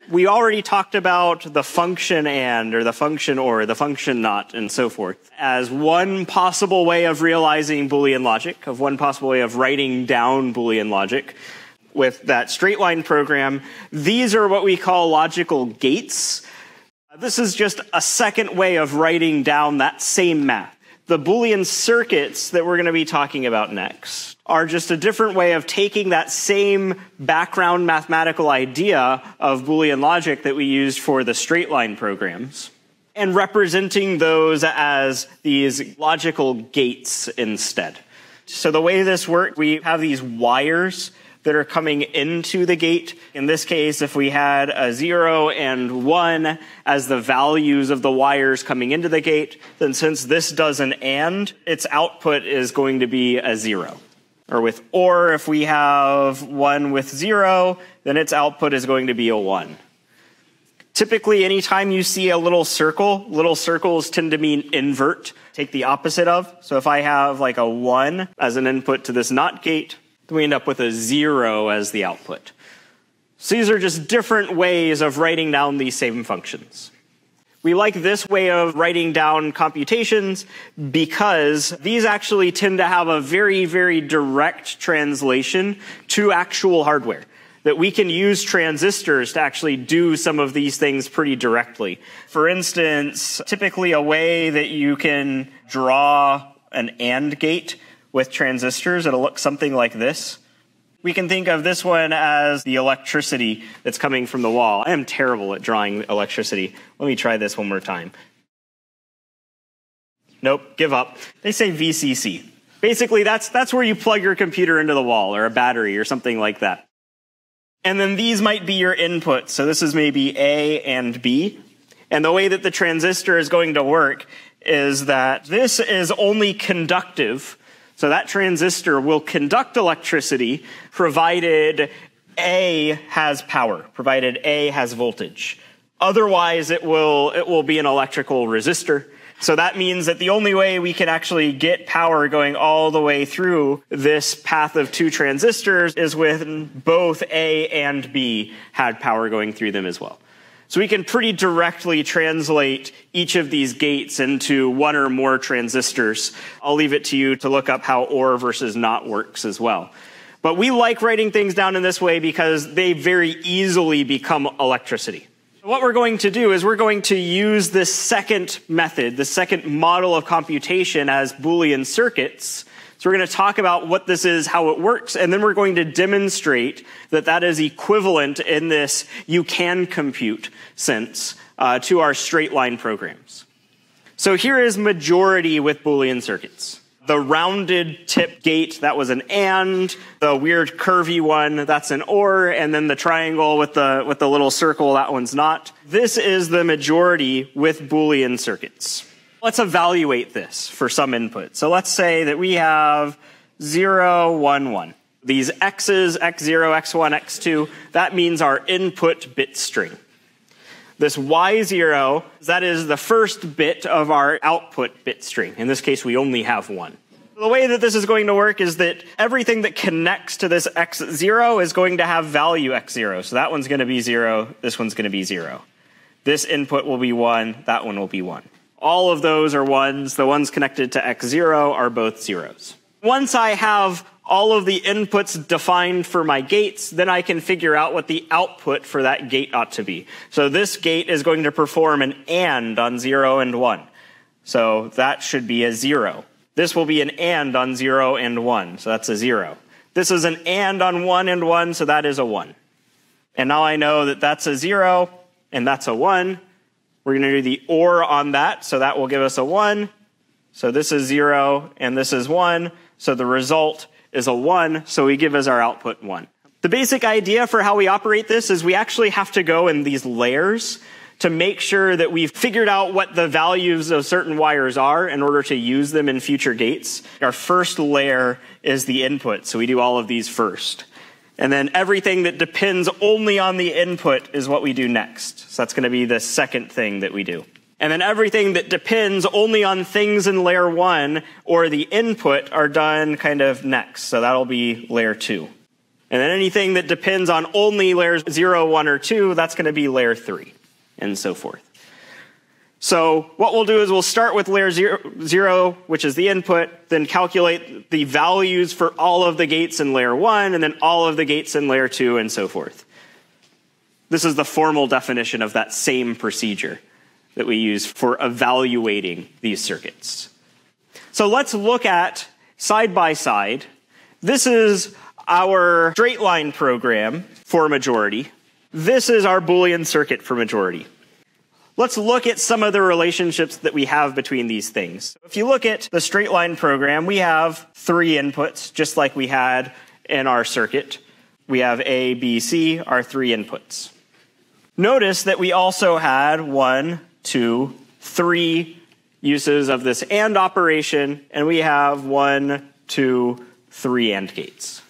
We already talked about the function and, or the function or, the function not, and so forth, as one possible way of realizing Boolean logic, of one possible way of writing down Boolean logic. With that straight line program, these are what we call logical gates. This is just a second way of writing down that same math. The Boolean circuits that we're going to be talking about next are just a different way of taking that same background mathematical idea of Boolean logic that we used for the straight line programs and representing those as these logical gates instead. So the way this works, we have these wires that are coming into the gate. In this case, if we had a 0 and 1 as the values of the wires coming into the gate, then since this does an AND, its output is going to be a 0. Or if we have 1 with 0, then its output is going to be a 1. Typically, anytime you see a little circles tend to mean invert, take the opposite of. So if I have like a 1 as an input to this NOT gate, then we end up with a 0 as the output. So these are just different ways of writing down these same functions. We like this way of writing down computations because these actually tend to have a very, very direct translation to actual hardware. That we can use transistors to actually do some of these things pretty directly. For instance, typically a way that you can draw an AND gate with transistors, it'll look something like this. We can think of this one as the electricity that's coming from the wall. I am terrible at drawing electricity. Let me try this one more time. Nope, give up. They say VCC. Basically, that's where you plug your computer into the wall or a battery or something like that. And then these might be your inputs. So this is maybe A and B. And the way that the transistor is going to work is that this is only conductive. So that transistor will conduct electricity provided A has power, provided A has voltage. Otherwise, it will be an electrical resistor. So that means that the only way we can actually get power going all the way through this path of two transistors is when both A and B had power going through them as well. So we can pretty directly translate each of these gates into one or more transistors. I'll leave it to you to look up how OR versus NOT works as well. But we like writing things down in this way because they very easily become electricity. What we're going to do is we're going to use this second method, the second model of computation as Boolean circuits. So we're going to talk about what this is, how it works, and then we're going to demonstrate that that is equivalent in this you can compute sense to our straight line programs. So here is majority with Boolean circuits. The rounded tip gate, that was an AND. The weird curvy one, that's an OR. And then the triangle with the little circle, that one's not. This is the majority with Boolean circuits. Let's evaluate this for some input. So let's say that we have 0, 1, 1. These x's, x0, x1, x2, that means our input bit string. This y0, that is the first bit of our output bit string. In this case, we only have 1. The way that this is going to work is that everything that connects to this x0 is going to have value x0. So that one's going to be 0, this one's going to be 0. This input will be 1, that one will be 1. All of those are 1s. The ones connected to x0 are both 0s. Once I have all of the inputs defined for my gates, then I can figure out what the output for that gate ought to be. So this gate is going to perform an AND on 0 and 1. So that should be a 0. This will be an AND on 0 and 1. So that's a 0. This is an AND on 1 and 1, so that is a 1. And now I know that that's a 0 and that's a 1. We're going to do the OR on that, so that will give us a 1. So this is 0 and this is 1. So the result is a 1, so we give as our output 1. The basic idea for how we operate this is we actually have to go in these layers to make sure that we've figured out what the values of certain wires are in order to use them in future gates. Our first layer is the input, so we do all of these first. And then everything that depends only on the input is what we do next. So that's going to be the second thing that we do. And then everything that depends only on things in layer 1 or the input are done kind of next. So that'll be layer 2. And then anything that depends on only layers 0, 1, or 2, that's going to be layer 3, and so forth. So what we'll do is we'll start with layer 0, which is the input, then calculate the values for all of the gates in layer 1, and then all of the gates in layer 2, and so forth. This is the formal definition of that same procedure that we use for evaluating these circuits. So let's look at, side by side, this is our straight line program for majority. This is our Boolean circuit for majority. Let's look at some of the relationships that we have between these things. If you look at the straight line program, we have 3 inputs, just like we had in our circuit. We have A, B, C, our 3 inputs. Notice that we also had 1, 2, 3 uses of this AND operation, and we have 1, 2, 3 AND gates.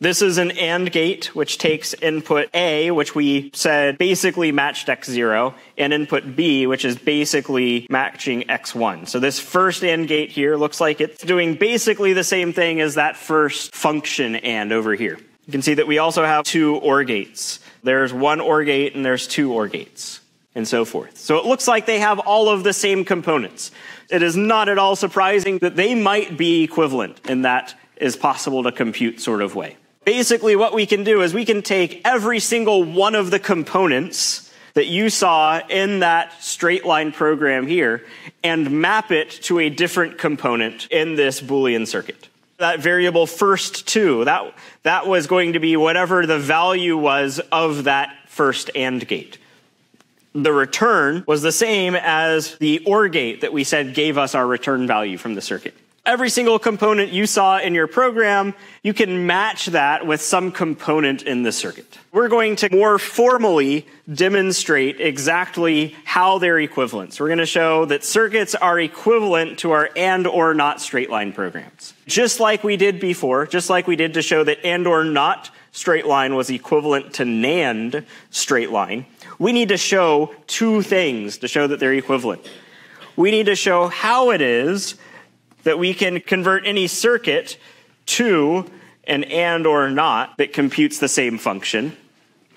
This is an AND gate, which takes input A, which we said basically matched X0, and input B, which is basically matching X1. So this first AND gate here looks like it's doing basically the same thing as that first function AND over here. You can see that we also have 2 OR gates. There's 1 OR gate and there's 2 OR gates, and so forth. So it looks like they have all of the same components. It is not at all surprising that they might be equivalent in that is possible to compute sort of way. Basically, what we can do is we can take every single one of the components that you saw in that straight line program here and map it to a different component in this Boolean circuit. That variable first 2, that was going to be whatever the value was of that first AND gate. The return was the same as the OR gate that we said gave us our return value from the circuit. Every single component you saw in your program, you can match that with some component in the circuit. We're going to more formally demonstrate exactly how they're equivalent. So we're going to show that circuits are equivalent to our AND or NOT straight line programs. Just like we did before, just like we did to show that AND or NOT straight line was equivalent to NAND straight line, we need to show 2 things to show that they're equivalent. We need to show how it is that we can convert any circuit to an AND or NOT that computes the same function.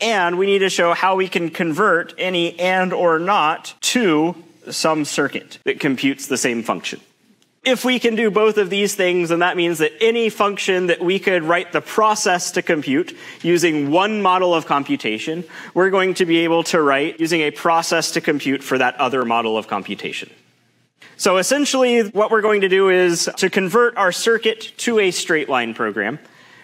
And we need to show how we can convert any AND or NOT to some circuit that computes the same function. If we can do both of these things, then that means that any function that we could write the process to compute using one model of computation, we're going to be able to write using a process to compute for that other model of computation. So essentially, what we're going to do is to convert our circuit to a straight line program.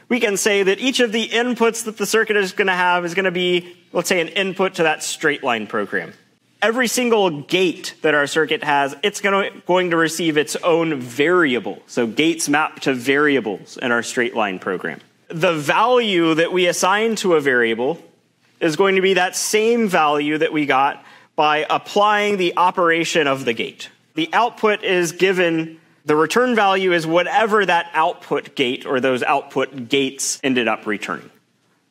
We can say that each of the inputs that the circuit is going to have is going to be, let's say, an input to that straight line program. Every single gate that our circuit has, it's going to receive its own variable. So gates map to variables in our straight line program. The value that we assign to a variable is going to be that same value that we got by applying the operation of the gate. The output is given, the return value is whatever that output gate or those output gates ended up returning.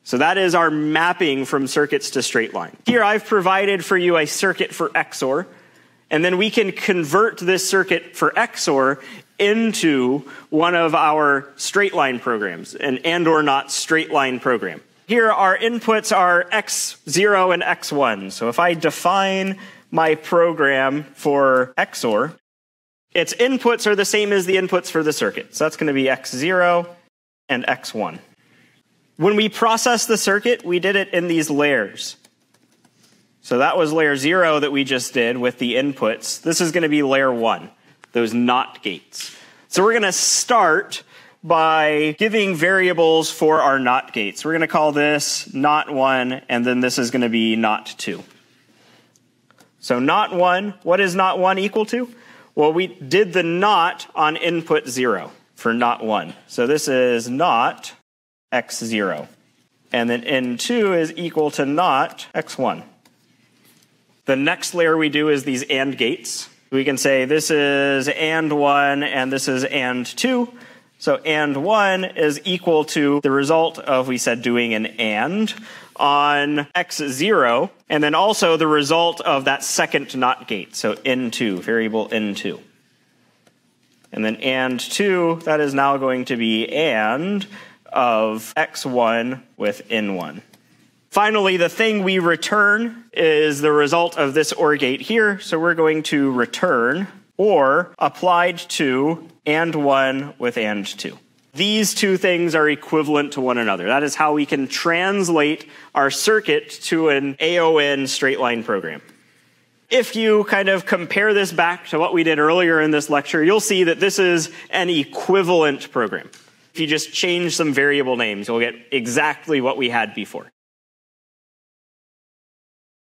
So that is our mapping from circuits to straight line. Here I've provided for you a circuit for XOR, and then we can convert this circuit for XOR into one of our straight line programs, an AND or NOT straight line program. Here our inputs are X0 and X1. So if I define my program for XOR, its inputs are the same as the inputs for the circuit. So that's going to be X0 and X1. When we process the circuit, we did it in these layers. So that was layer 0 that we just did with the inputs. This is going to be layer 1, those NOT gates. So we're going to start by giving variables for our NOT gates. We're going to call this NOT1, and then this is going to be NOT2. So NOT1, what is NOT1 equal to? Well, we did the NOT on input 0 for NOT1. So this is NOT X0. And then N2 is equal to NOT X1. The next layer we do is these AND gates. We can say this is AND1 and this is AND2. So AND1 is equal to the result of, we said, doing an AND on X0, and then also the result of that second NOT gate, so N2, variable N2. And then AND2, that is now going to be AND of x1 with n1. Finally, the thing we return is the result of this OR gate here. So we're going to return OR applied to AND1 with AND2. These two things are equivalent to one another. That is how we can translate our circuit to an AON straight line program. If you kind of compare this back to what we did earlier in this lecture, you'll see that this is an equivalent program. If you just change some variable names, you'll get exactly what we had before.